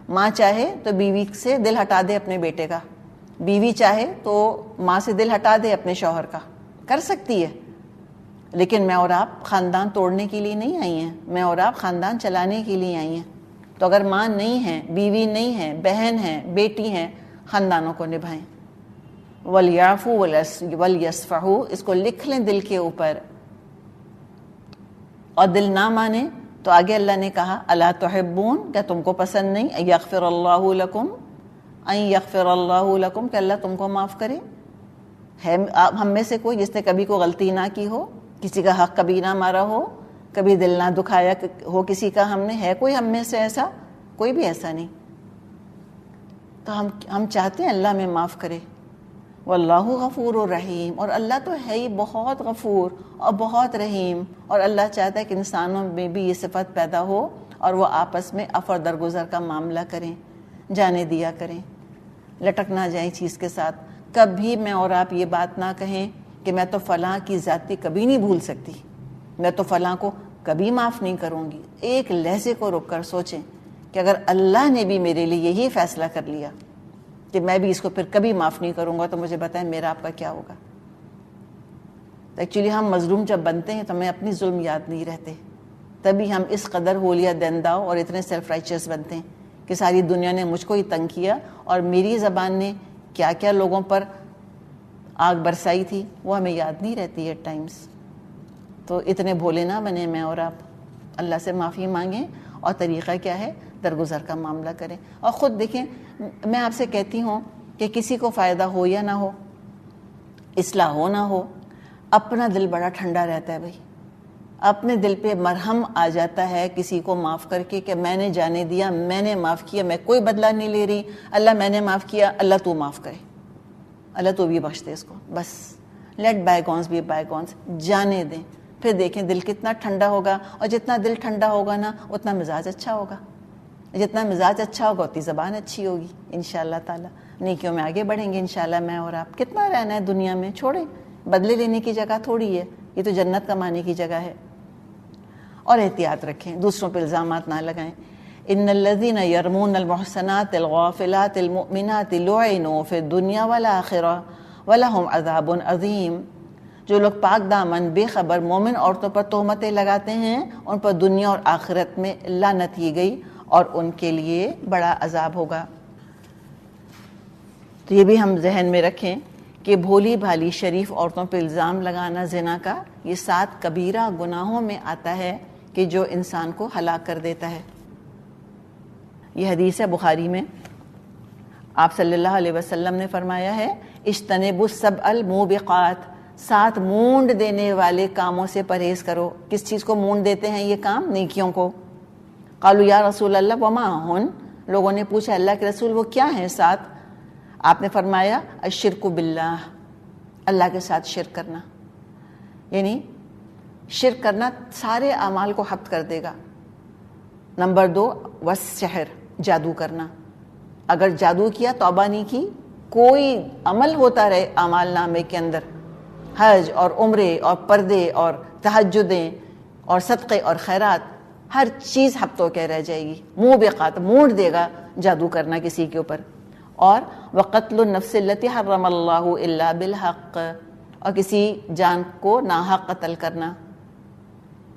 S1: ماں چاہے تو بیوی سے دل ہٹا دے اپنے بیٹے کا, بیوی چاہے تو ماں سے دل ہٹا دے اپنے شوہر کا, کر سکتی ہے. لیکن میں اور آپ خاندان توڑنے کے لیے نہیں آئی ہیں, میں اور آپ خاندان چلانے کے لیے آئی ہیں. تو اگر ماں نہیں ہے, بیوی نہیں ہے, بہن ہے, بیٹی ہیں, خاندانوں کو نبھائیں. وَلْيَعْفُوا وَلْيَصْفَحُوا, اس کو لکھ لیں دل کے اوپر. اور دل نہ مانے تو آگے اللہ نے کہا الا تحبون, کیا تم کو پسند نہیں, ان یغفر اللہ لکم, ان یغفر اللہ لکم, کہ اللہ تم کو معاف کرے. ہے ہم میں سے کوئی جس نے کبھی کوئی غلطی نہ کی ہو, کسی کا حق کبھی نہ مارا ہو, کبھی دل نہ دکھایا ہو کسی کا ہم نے, ہے کوئی ہم میں سے ایسا؟ کوئی بھی ایسا نہیں. تو ہم چاہتے ہیں اللہ میں معاف کرے. واللہ غفور الرحیم, اور اللہ تو ہے ہی بہت غفور اور بہت رحیم. اور اللہ چاہتا ہے کہ انسانوں میں بھی یہ صفت پیدا ہو اور وہ آپس میں عفو اور درگزر کا معاملہ کریں, جانے دیا کریں, لٹک نہ جائیں چیز کے ساتھ. کبھی میں اور آپ یہ بات نہ کہیں کہ میں تو فلاں کی ذاتی کبھی نہیں بھول سکتی, میں تو فلاں کو کبھی معاف نہیں کروں گی. ایک لحظے کو رک کر سوچیں کہ اگر اللہ نے بھی میرے لیے یہی فیصلہ کر لیا کہ میں بھی اس کو پھر کبھی معاف نہیں کروں گا, تو مجھے بتائیں میرا آپ کا کیا ہوگا. ایکچولی ہم مظلوم جب بنتے ہیں تو ہمیں اپنی ظلم یاد نہیں رہتے, تبھی ہم اس قدر ہولیا دنداؤ اور اتنے سیلف رائچس بنتے ہیں کہ ساری دنیا نے مجھ کو ہی تنگ کیا اور میری زبان نے کیا کیا لوگوں پر آگ برسائی تھی وہ ہمیں یاد نہیں رہتی ایٹ ٹائمس. تو اتنے بھولے نہ بنے میں اور آپ, اللہ سے معافی مانگیں. اور طریقہ کیا ہے, درگزر کا معاملہ کریں. اور خود دیکھیں, میں آپ سے کہتی ہوں کہ کسی کو فائدہ ہو یا نہ ہو، اصلاح ہو نہ ہو، اپنا دل بڑا ٹھنڈا رہتا ہے بھائی، اپنے دل پہ مرہم آ جاتا ہے کسی کو معاف کر کے کہ میں نے جانے دیا، میں نے معاف کیا، میں کوئی بدلہ نہیں لے رہی، اللہ میں نے معاف کیا، اللہ تو معاف کرے، اللہ تو بھی بخش دے اس کو، بس لیٹ بائی گونس بی بائی گونس، جانے دیں. پھر دیکھیں دل کتنا ٹھنڈا ہوگا، اور جتنا دل ٹھنڈا ہوگا نا اتنا مزاج اچھا ہوگا، جتنا مزاج اچھا ہوگا اتنی زبان اچھی ہوگی انشاءاللہ تعالی. نیکیوں میں آگے بڑھیں گے انشاءاللہ میں اور آپ. کتنا رہنا ہے دنیا میں، چھوڑیں، بدلے لینے کی جگہ تھوڑی ہے، یہ تو جنت کمانے کی جگہ ہے. اور احتیاط رکھیں، دوسروں پہ الزامات نہ لگائیں. ان الذين يرمون المحصنات الغافلات المؤمنات لعنوا في الدنيا والآخرة ولهم عذاب عظیم. جو لوگ پاک دامن بے خبر مومن عورتوں پر تہمتیں لگاتے ہیں ان پر دنیا اور آخرت میں لعنت کی گئی اور ان کے لیے بڑا عذاب ہوگا. تو یہ بھی ہم ذہن میں رکھیں کہ بھولی بھالی شریف عورتوں پہ الزام لگانا زنا کا یہ 7 کبیرہ گناہوں میں آتا ہے کہ جو انسان کو ہلاک کر دیتا ہے. یہ حدیث ہے بخاری میں، آپ صلی اللہ علیہ وسلم نے فرمایا ہے اجتنبوا السبع الموبقات، 7 مونڈ دینے والے کاموں سے پرہیز کرو. کس چیز کو مونڈ دیتے ہیں یہ کام؟ نیکیوں کو. قالوا یا رسول اللہ وما ہن، لوگوں نے پوچھا اللہ کے رسول وہ کیا ہیں 7؟ آپ نے فرمایا الشرک باللہ، اللہ کے ساتھ شرک کرنا، یعنی شرک کرنا سارے اعمال کو حبط کر دے گا. نمبر 2 والسحر، جادو کرنا. اگر جادو کیا، توبہ نہیں کی، کوئی عمل ہوتا رہے اعمال نامے کے اندر، حج اور عمرے اور پردے اور تہجدیں اور صدقے اور خیرات، ہر چیز حبط ہو کے رہ جائے گی. موبقات، مونڈ دے گا جادو کرنا کسی کے اوپر. اور وقتل النفس التي حرم اللہ الا بالحق، اور کسی جان کو ناحق قتل کرنا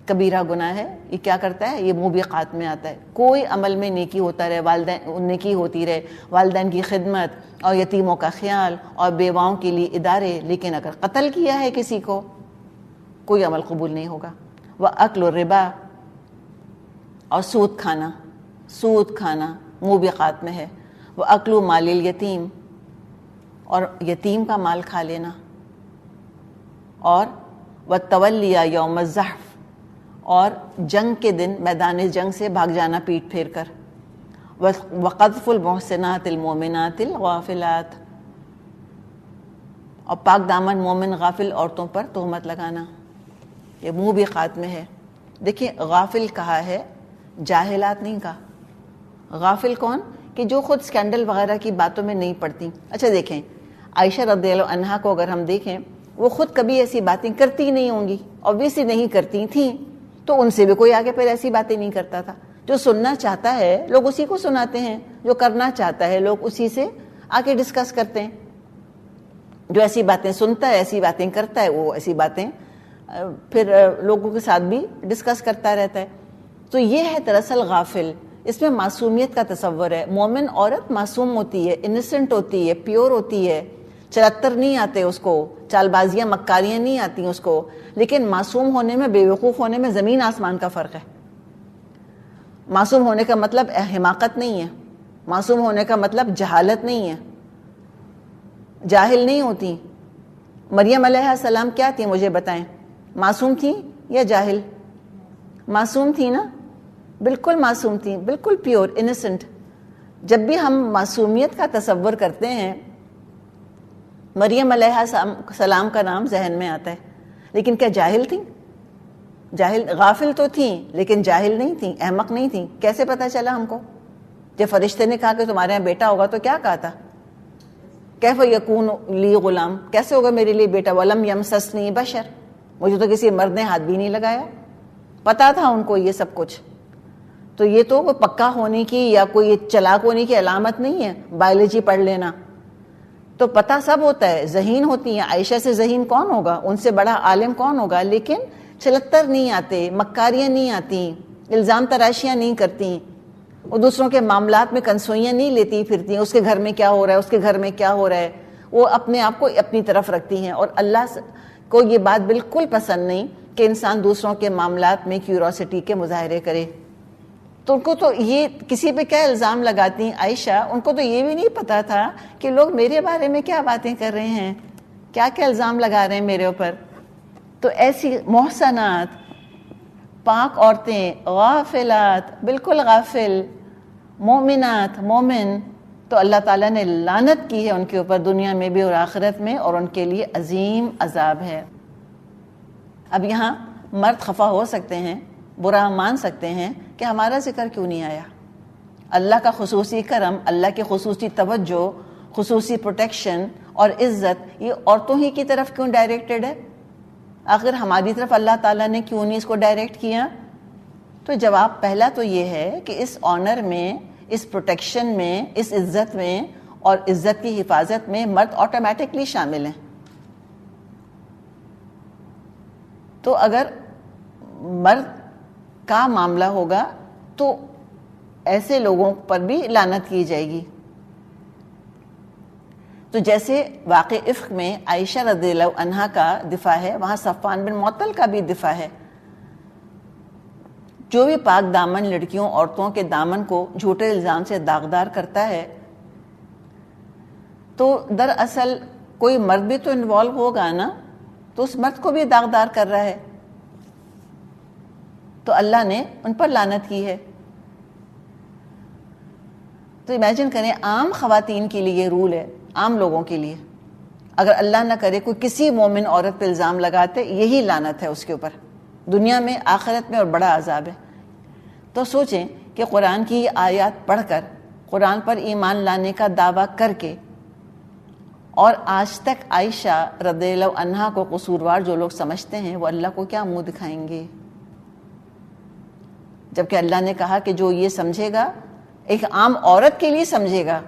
S1: کبیرہ گناہ ہے. یہ کیا کرتا ہے؟ یہ موبقات میں آتا ہے. کوئی عمل میں نیکی ہوتا رہے، والدین نیکی ہوتی رہے، والدین کی خدمت اور یتیموں کا خیال اور بیواؤں کے لیے ادارے، لیکن اگر قتل کیا ہے کسی کو کوئی عمل قبول نہیں ہوگا. وَأَكْلُ الرِّبَا، اور سود کھانا، سود کھانا موبقات میں ہے. وَأَكْلُ مَالِ الْيَتِيمِ، اور یتیم کا مال کھا لینا. اور وَالتَّوَلِّيَ يَوْمَ الزَّحْفِ، اور جنگ کے دن میدان جنگ سے بھاگ جانا پیٹ پھیر کر. وَقَذْفُ الْمُحْصِنَاتِ الْمُؤْمِنَاتِ الْغَافِلَاتِ، اور پاک دامن مومن غافل عورتوں پر تہمت لگانا، یہ موبقات میں ہے. دیکھیں غافل کہا ہے، جاہلات نہیں کہا. غافل کون؟ کہ جو خود سکینڈل وغیرہ کی باتوں میں نہیں پڑتی. اچھا دیکھیں عائشہ رضی اللہ عنہا کو اگر ہم دیکھیں، وہ خود کبھی ایسی باتیں کرتی نہیں ہوں گی، obviously نہیں کرتی تھیں، تو ان سے بھی کوئی آگے پھر ایسی باتیں نہیں کرتا تھا. جو سننا چاہتا ہے لوگ اسی کو سناتے ہیں، جو کرنا چاہتا ہے لوگ اسی سے آگے ڈسکس کرتے ہیں. جو ایسی باتیں سنتا ہے، ایسی باتیں کرتا ہے، وہ ایسی باتیں پھر لوگوں کے ساتھ بھی ڈسکس کرتا رہتا ہے. تو یہ ہے دراصل غافل. اس میں معصومیت کا تصور ہے. مومن عورت معصوم ہوتی ہے، انسنٹ ہوتی ہے، پیور ہوتی ہے، چرتر نہیں آتے اس کو، چال بازیاں مکاریاں نہیں آتی اس کو. لیکن معصوم ہونے میں، بے وقوف ہونے میں زمین آسمان کا فرق ہے. معصوم ہونے کا مطلب حماقت نہیں ہے، معصوم ہونے کا مطلب جہالت نہیں ہے، جاہل نہیں ہوتی. مریم علیہ السلام کیا تھی مجھے بتائیں؟ معصوم تھی یا جاہل؟ معصوم تھی نا، بالکل معصوم تھی، بالکل پیور انسنٹ. جب بھی ہم معصومیت کا تصور کرتے ہیں مریم علیہ السلام کا نام ذہن میں آتا ہے. لیکن کیا جاہل تھیں؟ جاہل، غافل تو تھیں لیکن جاہل نہیں تھیں، احمق نہیں تھیں. کیسے پتہ چلا ہم کو؟ جب فرشتے نے کہا کہ تمہارے یہاں بیٹا ہوگا تو کیا کہا تھا؟ کیف یکون لی غلام، کیسے ہوگا میرے لیے بیٹا؟ ولم یمسسنی بشر، مجھے تو کسی مرد نے ہاتھ بھی نہیں لگایا. پتا تھا ان کو یہ سب کچھ. تو یہ تو کوئی پکا ہونے کی یا کوئی چلاک ہونے کی علامت نہیں ہے بایولوجی پڑھ لینا. تو پتہ سب ہوتا ہے. ذہین ہوتی ہیں، عائشہ سے ذہین کون ہوگا؟ ان سے بڑا عالم کون ہوگا؟ لیکن چھلتر نہیں آتے، مکاریاں نہیں آتی، الزام تراشیاں نہیں کرتی، وہ دوسروں کے معاملات میں کنسوئیاں نہیں لیتی پھرتی ہیں. اس کے گھر میں کیا ہو رہا ہے، اس کے گھر میں کیا ہو رہا ہے، وہ اپنے آپ کو اپنی طرف رکھتی ہیں. اور اللہ کو یہ بات بالکل پسند نہیں کہ انسان دوسروں کے معاملات میں کیوروسٹی کے مظاہرے کرے. تو ان کو تو یہ کسی پہ کیا الزام لگاتی ہیں عائشہ، ان کو تو یہ بھی نہیں پتا تھا کہ لوگ میرے بارے میں کیا باتیں کر رہے ہیں، کیا کیا الزام لگا رہے ہیں میرے اوپر. تو ایسی محسنات پاک عورتیں، غافلات بالکل غافل، مومنات مومن، تو اللہ تعالیٰ نے لعنت کی ہے ان کے اوپر دنیا میں بھی اور آخرت میں، اور ان کے لیے عظیم عذاب ہے. اب یہاں مرد خفا ہو سکتے ہیں، برا مان سکتے ہیں کہ ہمارا ذکر کیوں نہیں آیا. اللہ کا خصوصی کرم، اللہ کی خصوصی توجہ، خصوصی پروٹیکشن اور عزت یہ عورتوں ہی کی طرف کیوں ڈائریکٹڈ ہے؟ آخر ہماری طرف اللہ تعالیٰ نے کیوں نہیں اس کو ڈائریکٹ کیا؟ تو جواب پہلا تو یہ ہے کہ اس آنر میں، اس پروٹیکشن میں، اس عزت میں اور عزت کی حفاظت میں مرد آٹومیٹکلی شامل ہیں. تو اگر مرد کا معاملہ ہوگا تو ایسے لوگوں پر بھی لعنت کی جائے گی. تو جیسے واقع افق میں عائشہ رضی اللہ عنہا کا دفاع ہے، وہاں صفوان بن معطل کا بھی دفاع ہے. جو بھی پاک دامن لڑکیوں، عورتوں کے دامن کو جھوٹے الزام سے داغدار کرتا ہے تو دراصل کوئی مرد بھی تو انوالو ہوگا نا، تو اس مرد کو بھی داغدار کر رہا ہے. تو اللہ نے ان پر لعنت کی ہے. تو امیجن کریں عام خواتین کے لیے یہ رول ہے، عام لوگوں کے لیے. اگر اللہ نہ کرے کوئی کسی مومن عورت پہ الزام لگاتے، یہی لعنت ہے اس کے اوپر، دنیا میں آخرت میں، اور بڑا عذاب ہے. تو سوچیں کہ قرآن کی آیات پڑھ کر، قرآن پر ایمان لانے کا دعویٰ کر کے، اور آج تک عائشہ رضی اللہ عنہا کو قصوروار جو لوگ سمجھتے ہیں، وہ اللہ کو کیا منہ دکھائیں گے؟ جبکہ اللہ نے کہا کہ جو یہ سمجھے گا، ایک عام عورت کے لیے سمجھے گا،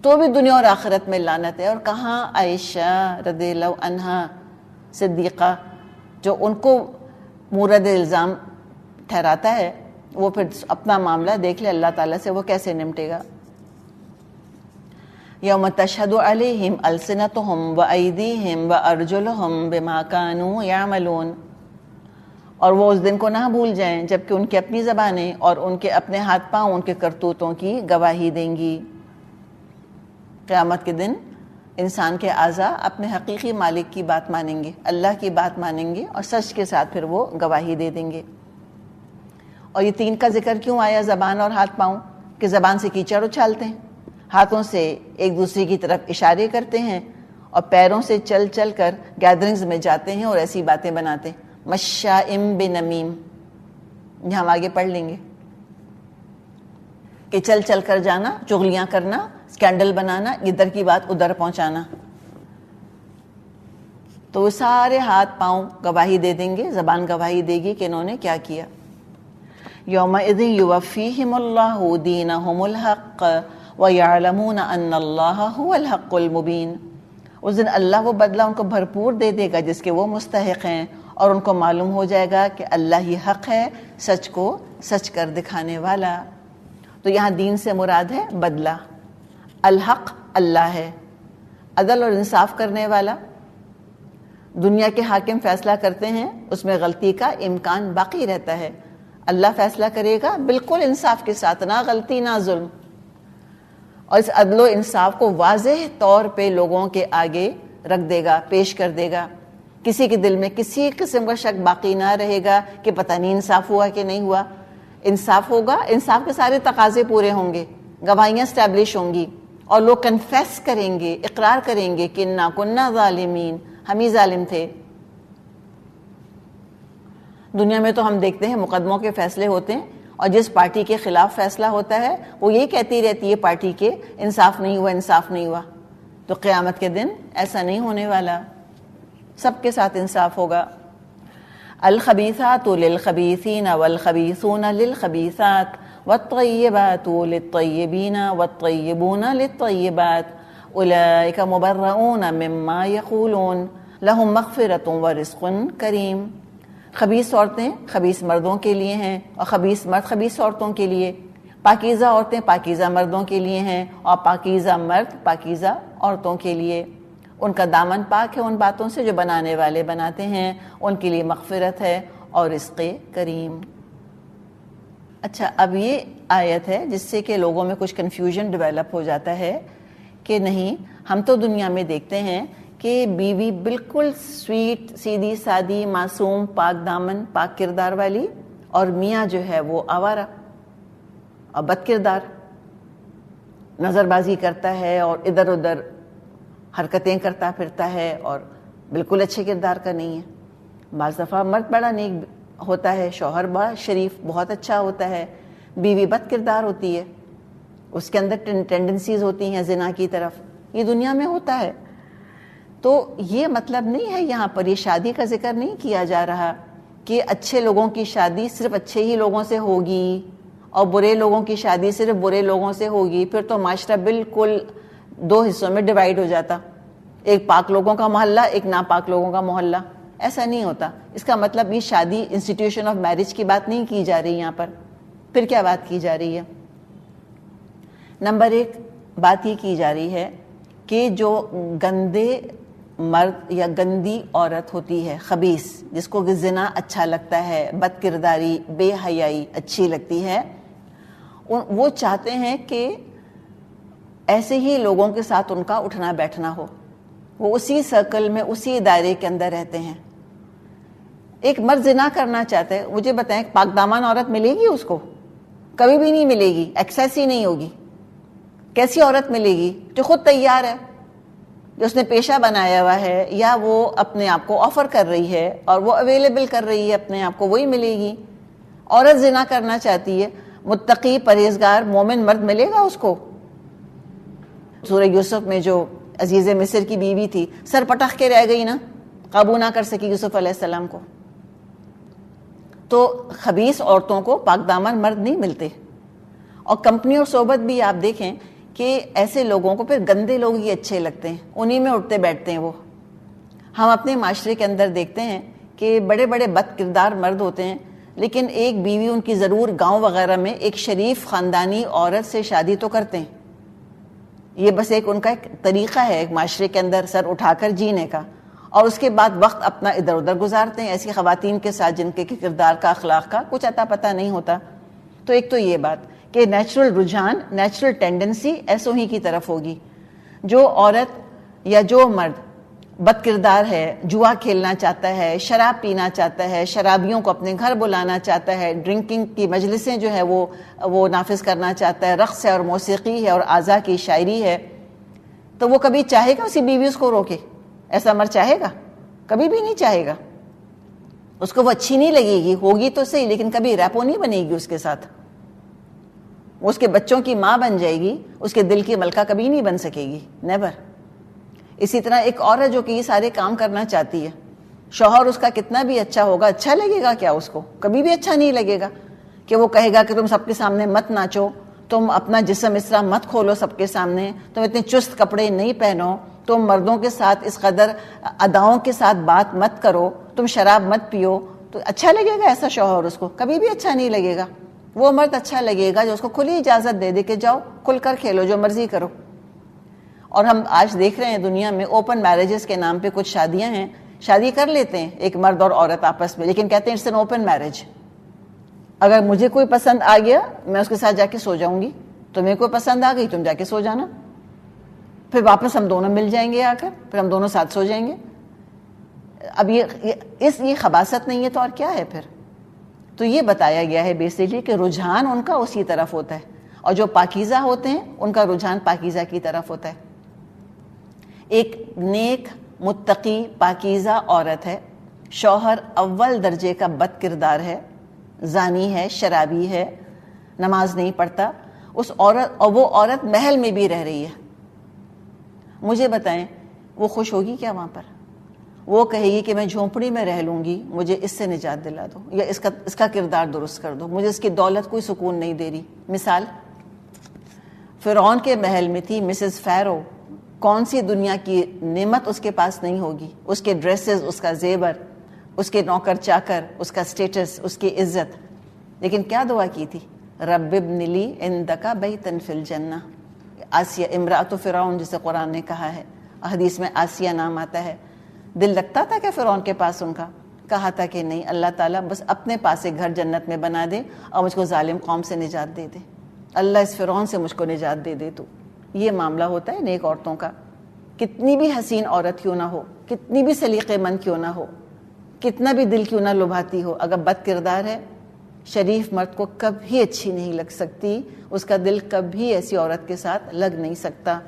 S1: تو بھی دنیا اور آخرت میں لعنت ہے. اور کہاں عائشہ رضی اللہ عنہا صدیقہ، جو ان کو مورد الزام ٹھہراتا ہے، وہ پھر اپنا معاملہ دیکھ لے اللہ تعالیٰ سے وہ کیسے نمٹے گا. یوم تشہد علیہم السنتہم وایدیہم وارجلہم بما کانوا یعملون. اور وہ اس دن کو نہ بھول جائیں جبکہ ان کی اپنی زبانیں اور ان کے اپنے ہاتھ پاؤں ان کے کرتوتوں کی گواہی دیں گی. قیامت کے دن انسان کے اعضاء اپنے حقیقی مالک کی بات مانیں گے، اللہ کی بات مانیں گے، اور سچ کے ساتھ پھر وہ گواہی دے دیں گے. اور یہ تین کا ذکر کیوں آیا، زبان اور ہاتھ پاؤں؟ کہ زبان سے کیچڑ اچھالتے ہیں، ہاتھوں سے ایک دوسرے کی طرف اشارے کرتے ہیں، اور پیروں سے چل چل کر گیدرنگز میں جاتے ہیں اور ایسی باتیں بناتے ہیں. مشائم بنمیم، یہ ہم آگے پڑھ لیں گے کہ چل چل کر جانا، چغلیاں کرنا، اسکینڈل بنانا، ادھر کی بات ادھر پہنچانا. تو وہ سارے ہاتھ پاؤں گواہی دے دیں گے، زبان گواہی دے گی کہ انہوں نے کیا کیا. یومئذ یوفیہم اللہ دینہم الحق ویعلمون ان اللہ هو الحق المبین. اس دن اللہ وہ بدلہ ان کو بھرپور دے دے گا جس کے وہ مستحق ہیں، اور ان کو معلوم ہو جائے گا کہ اللہ ہی حق ہے، سچ کو سچ کر دکھانے والا. تو یہاں دین سے مراد ہے بدلہ. الحق اللہ ہے، عدل اور انصاف کرنے والا. دنیا کے حاکم فیصلہ کرتے ہیں، اس میں غلطی کا امکان باقی رہتا ہے. اللہ فیصلہ کرے گا بالکل انصاف کے ساتھ، نہ غلطی نہ ظلم. اور اس عدل و انصاف کو واضح طور پہ لوگوں کے آگے رکھ دے گا، پیش کر دے گا. کسی کے دل میں کسی قسم کا شک باقی نہ رہے گا کہ پتہ نہیں انصاف ہوا کہ نہیں ہوا. انصاف ہوگا، انصاف کے سارے تقاضے پورے ہوں گے، گواہیاں اسٹیبلش ہوں گی، اور لوگ کنفیس کریں گے، اقرار کریں گے کہ انا کنا ظالمین، ہم ہی ظالم تھے. دنیا میں تو ہم دیکھتے ہیں مقدموں کے فیصلے ہوتے ہیں، اور جس پارٹی کے خلاف فیصلہ ہوتا ہے وہ یہی کہتی رہتی ہے پارٹی کے انصاف نہیں ہوا، انصاف نہیں ہوا. تو قیامت کے دن ایسا نہیں ہونے والا، سب کے ساتھ انصاف ہوگا. الخبیثات للخبیثین والخبیثون للخبیثات والطیبات للطیبین والطیبون للطیبات اولئک مبرؤون مما یقولون لہم مغفرۃ ورزق کریم. خبیث عورتیں خبیث مردوں کے لیے ہیں، اور خبیث مرد خبیث عورتوں کے لیے. پاکیزہ عورتیں پاکیزہ مردوں کے لیے ہیں، اور پاکیزہ مرد پاکیزہ عورتوں کے لیے. ان کا دامن پاک ہے ان باتوں سے جو بنانے والے بناتے ہیں، ان کے لیے مغفرت ہے اور رزق کریم. اچھا، اب یہ آیت ہے جس سے کہ لوگوں میں کچھ کنفیوژن ڈیولپ ہو جاتا ہے کہ نہیں، ہم تو دنیا میں دیکھتے ہیں کہ بیوی بالکل سویٹ، سیدھی سادی، معصوم، پاک دامن، پاک کردار والی، اور میاں جو ہے وہ آوارہ اور بد کردار، نظر بازی کرتا ہے اور ادھر ادھر حرکتیں کرتا پھرتا ہے اور بالکل اچھے کردار کا نہیں ہے۔ بعض دفعہ مرد بڑا نیک ہوتا ہے، شوہر بڑا شریف بہت اچھا ہوتا ہے، بیوی بد کردار ہوتی ہے، اس کے اندر ٹینڈنسیز ہوتی ہیں زنا کی طرف، یہ دنیا میں ہوتا ہے۔ تو یہ مطلب نہیں ہے یہاں پر، یہ شادی کا ذکر نہیں کیا جا رہا کہ اچھے لوگوں کی شادی صرف اچھے ہی لوگوں سے ہوگی اور برے لوگوں کی شادی صرف برے لوگوں سے ہوگی، پھر تو معاشرہ بالکل دو حصوں میں ڈیوائیڈ ہو جاتا، ایک پاک لوگوں کا محلہ، ایک ناپاک لوگوں کا محلہ۔ ایسا نہیں ہوتا۔ اس کا مطلب یہ شادی انسٹیٹیوشن آف میرج کی بات نہیں کی جا رہی یہاں پر۔ پھر کیا بات کی جا رہی ہے؟ نمبر 1 بات یہ کی جا رہی ہے کہ جو گندے مرد یا گندی عورت ہوتی ہے، خبیث، جس کو زنا اچھا لگتا ہے، بد کرداری، بے حیائی اچھی لگتی ہے، وہ چاہتے ہیں کہ ایسے ہی لوگوں کے ساتھ ان کا اٹھنا بیٹھنا ہو، وہ اسی سرکل میں، اسی دائرے کے اندر رہتے ہیں۔ ایک مرد زنا کرنا چاہتا ہے، مجھے بتائیں پاک دامن عورت ملے گی اس کو؟ کبھی بھی نہیں ملے گی، ایکسیس ہی نہیں ہوگی۔ کیسی عورت ملے گی؟ جو خود تیار ہے، جو اس نے پیشہ بنایا ہوا ہے، یا وہ اپنے آپ کو آفر کر رہی ہے اور وہ اویلیبل کر رہی ہے اپنے آپ کو، وہی ملے گی۔ عورت زنا کرنا چاہتی ہے، متقی، پرہیزگار، مومن مرد ملے گا اس کو؟ سورہ یوسف میں جو عزیز مصر کی بیوی تھی، سر پٹخ کے رہ گئی نا، قابو نہ کر سکی یوسف علیہ السلام کو۔ تو خبیث عورتوں کو پاک دامن مرد نہیں ملتے۔ اور کمپنی اور صحبت بھی آپ دیکھیں کہ ایسے لوگوں کو پھر گندے لوگ ہی اچھے لگتے ہیں، انہی میں اٹھتے بیٹھتے ہیں وہ۔ ہم اپنے معاشرے کے اندر دیکھتے ہیں کہ بڑے بڑے بد کردار مرد ہوتے ہیں، لیکن ایک بیوی ان کی ضرور گاؤں وغیرہ میں ایک شریف خاندانی عورت سے شادی تو کرتے ہیں۔ یہ بس ایک ان کا ایک طریقہ ہے ایک معاشرے کے اندر سر اٹھا کر جینے کا، اور اس کے بعد وقت اپنا ادھر ادھر گزارتے ہیں ایسی خواتین کے ساتھ جن کے کردار کا، اخلاق کا کچھ اتا پتہ نہیں ہوتا۔ تو ایک تو یہ بات کہ نیچرل رجحان، نیچرل ٹینڈنسی ایسوں ہی کی طرف ہوگی۔ جو عورت یا جو مرد بد کردار ہے، جوا کھیلنا چاہتا ہے، شراب پینا چاہتا ہے، شرابیوں کو اپنے گھر بلانا چاہتا ہے، ڈرنکنگ کی مجلسیں جو ہے وہ نافذ کرنا چاہتا ہے، رقص ہے اور موسیقی ہے اور اعضاء کی شاعری ہے، تو وہ کبھی چاہے گا اسی بیوی اس کو روکے؟ ایسا مرد چاہے گا؟ کبھی بھی نہیں چاہے گا۔ اس کو وہ اچھی نہیں لگے گی، ہوگی تو صحیح لیکن کبھی ریپو نہیں بنے گی اس کے ساتھ، وہ اس کے بچوں کی ماں بن جائے گی، اس کے دل کی ملکہ کبھی نہیں بن سکے گی، نیور۔ اسی طرح ایک عورت جو کہ یہ سارے کام کرنا چاہتی ہے، شوہر اس کا کتنا بھی اچھا ہوگا، اچھا لگے گا کیا اس کو؟ کبھی بھی اچھا نہیں لگے گا کہ وہ کہے گا کہ تم سب کے سامنے مت ناچو، تم اپنا جسم اس طرح مت کھولو سب کے سامنے، تم اتنے چست کپڑے نہیں پہنو، تم مردوں کے ساتھ اس قدر اداؤں کے ساتھ بات مت کرو، تم شراب مت پیو۔ تو اچھا لگے گا ایسا شوہر اس کو؟ کبھی بھی اچھا نہیں لگے گا۔ وہ مرد اچھا لگے گا جو اس کو کھلی اجازت دے دے کہ جاؤ کھل کر کھیلو، جو مرضی کرو۔ اور ہم آج دیکھ رہے ہیں دنیا میں اوپن میرجز کے نام پہ کچھ شادیاں ہیں، شادی کر لیتے ہیں ایک مرد اور عورت آپس میں، لیکن کہتے ہیں اٹس این اوپن میرج۔ اگر مجھے کوئی پسند آ گیا میں اس کے ساتھ جا کے سو جاؤں گی، تمہیں کوئی پسند آ گئی تم جا کے سو جانا، پھر واپس ہم دونوں مل جائیں گے آ کر، پھر ہم دونوں ساتھ سو جائیں گے۔ اب یہ خباثت نہیں ہے تو اور کیا ہے پھر؟ تو یہ بتایا گیا ہے بیسیکلی کہ رجحان ان کا اسی طرف ہوتا ہے، اور جو پاکیزہ ہوتے ہیں ان کا رجحان پاکیزہ کی طرف ہوتا ہے۔ ایک نیک، متقی، پاکیزہ عورت ہے، شوہر اول درجے کا بد کردار ہے، زانی ہے، شرابی ہے، نماز نہیں پڑھتا، اس عورت، اور وہ عورت محل میں بھی رہ رہی ہے، مجھے بتائیں وہ خوش ہوگی کیا وہاں پر؟ وہ کہے گی کہ میں جھونپڑی میں رہ لوں گی، مجھے اس سے نجات دلا دو، یا اس کا کردار درست کر دو، مجھے اس کی دولت کوئی سکون نہیں دے رہی۔ مثال فرعون کے محل میں تھی مسز فیرو، کون سی دنیا کی نعمت اس کے پاس نہیں ہوگی؟ اس کے ڈریسز، اس کا زیور، اس کے نوکر چاکر، اس کا سٹیٹس، اس کی عزت، لیکن کیا دعا کی تھی؟ رب ابن لی عندک بیتا فی الجنہ۔ آسیہ امرأۃ فرعون جسے قرآن نے کہا ہے، حدیث میں آسیہ نام آتا ہے۔ دل لگتا تھا کہ فرعون کے پاس ان کا؟ کہا تھا کہ نہیں اللہ تعالیٰ بس اپنے پاس ایک گھر جنت میں بنا دے اور مجھ کو ظالم قوم سے نجات دے دے، اللہ اس فرعون سے مجھ کو نجات دے دے تو۔ یہ معاملہ ہوتا ہے نیک عورتوں کا، کتنی بھی حسین عورت کیوں نہ ہو، کتنی بھی سلیقے مند کیوں نہ ہو، کتنا بھی دل کیوں نہ لبھاتی ہو، اگر بد کردار ہے شریف مرد کو کبھی اچھی نہیں لگ سکتی، اس کا دل کبھی ایسی عورت کے ساتھ لگ نہیں سکتا۔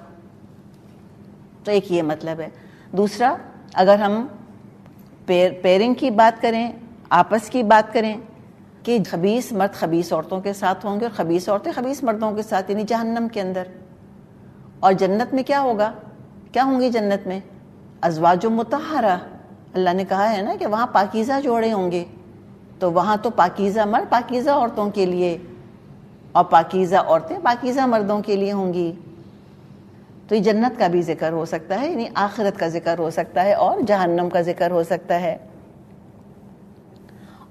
S1: تو ایک یہ مطلب ہے۔ دوسرا، اگر ہم پیرنگ کی بات کریں، آپس کی بات کریں کہ خبیث مرد خبیث عورتوں کے ساتھ ہوں گے اور خبیث عورتیں خبیث مردوں کے ساتھ، یعنی جہنم کے اندر۔ اور جنت میں کیا ہوگا، کیا ہوں گی جنت میں؟ ازواج مطہرہ، اللہ نے کہا ہے نا کہ وہاں پاکیزہ جوڑے ہوں گے، تو وہاں تو پاکیزہ مرد پاکیزہ عورتوں کے لیے اور پاکیزہ عورتیں پاکیزہ مردوں کے لیے ہوں گی۔ تو یہ جنت کا بھی ذکر ہو سکتا ہے، یعنی آخرت کا ذکر ہو سکتا ہے اور جہنم کا ذکر ہو سکتا ہے۔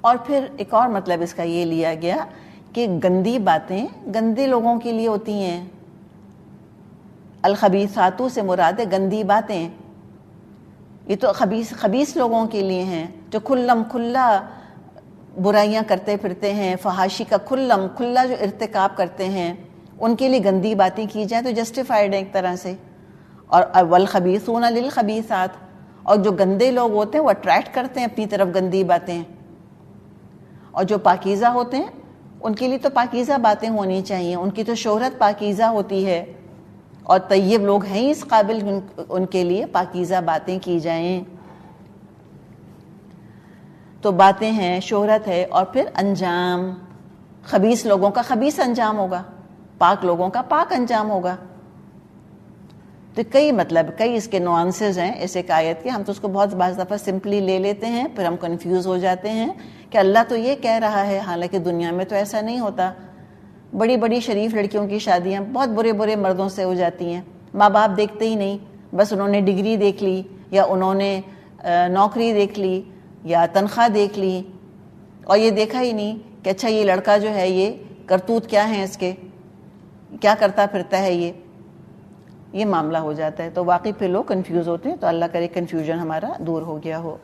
S1: اور پھر ایک اور مطلب اس کا یہ لیا گیا کہ گندی باتیں گندے لوگوں کے لیے ہوتی ہیں۔ الخبیثات سے مراد ہے گندی باتیں، یہ تو خبیث لوگوں کے لیے ہیں جو کھلم کھلا برائیاں کرتے پھرتے ہیں، فحاشی کا کھلم کھلا جو ارتکاب کرتے ہیں، ان کے لیے گندی باتیں کی جائیں تو جسٹیفائڈ ہے ایک طرح سے۔ اور والخبیثون للخبیثات، اور جو گندے لوگ ہوتے ہیں وہ اٹریکٹ کرتے ہیں اپنی طرف گندی باتیں، اور جو پاکیزہ ہوتے ہیں ان کے لیے تو پاکیزہ باتیں ہونی چاہیے، ان کی تو شہرت پاکیزہ ہوتی ہے، اور طیب لوگ ہیں اس قابل ان کے لیے پاکیزہ باتیں کی جائیں۔ تو باتیں ہیں، شہرت ہے، اور پھر انجام، خبیث لوگوں کا خبیث انجام ہوگا، پاک لوگوں کا پاک انجام ہوگا۔ تو کئی مطلب کئی اس کے نوانسز ہیں اس ایک آیت کے، ہم تو اس کو بہت بعض دفعہ سمپلی لے لیتے ہیں، پھر ہم کنفیوز ہو جاتے ہیں کہ اللہ تو یہ کہہ رہا ہے، حالانکہ دنیا میں تو ایسا نہیں ہوتا۔ بڑی بڑی شریف لڑکیوں کی شادیاں بہت برے برے مردوں سے ہو جاتی ہیں، ماں باپ دیکھتے ہی نہیں، بس انہوں نے ڈگری دیکھ لی یا انہوں نے نوکری دیکھ لی یا تنخواہ دیکھ لی، اور یہ دیکھا ہی نہیں کہ اچھا یہ لڑکا جو ہے یہ کرتوت کیا ہیں اس کے، کیا کرتا پھرتا ہے یہ معاملہ ہو جاتا ہے۔ تو واقعی پھر لوگ کنفیوز ہوتے ہیں، تو اللہ کرے کنفیوژن ہمارا دور ہو گیا ہو۔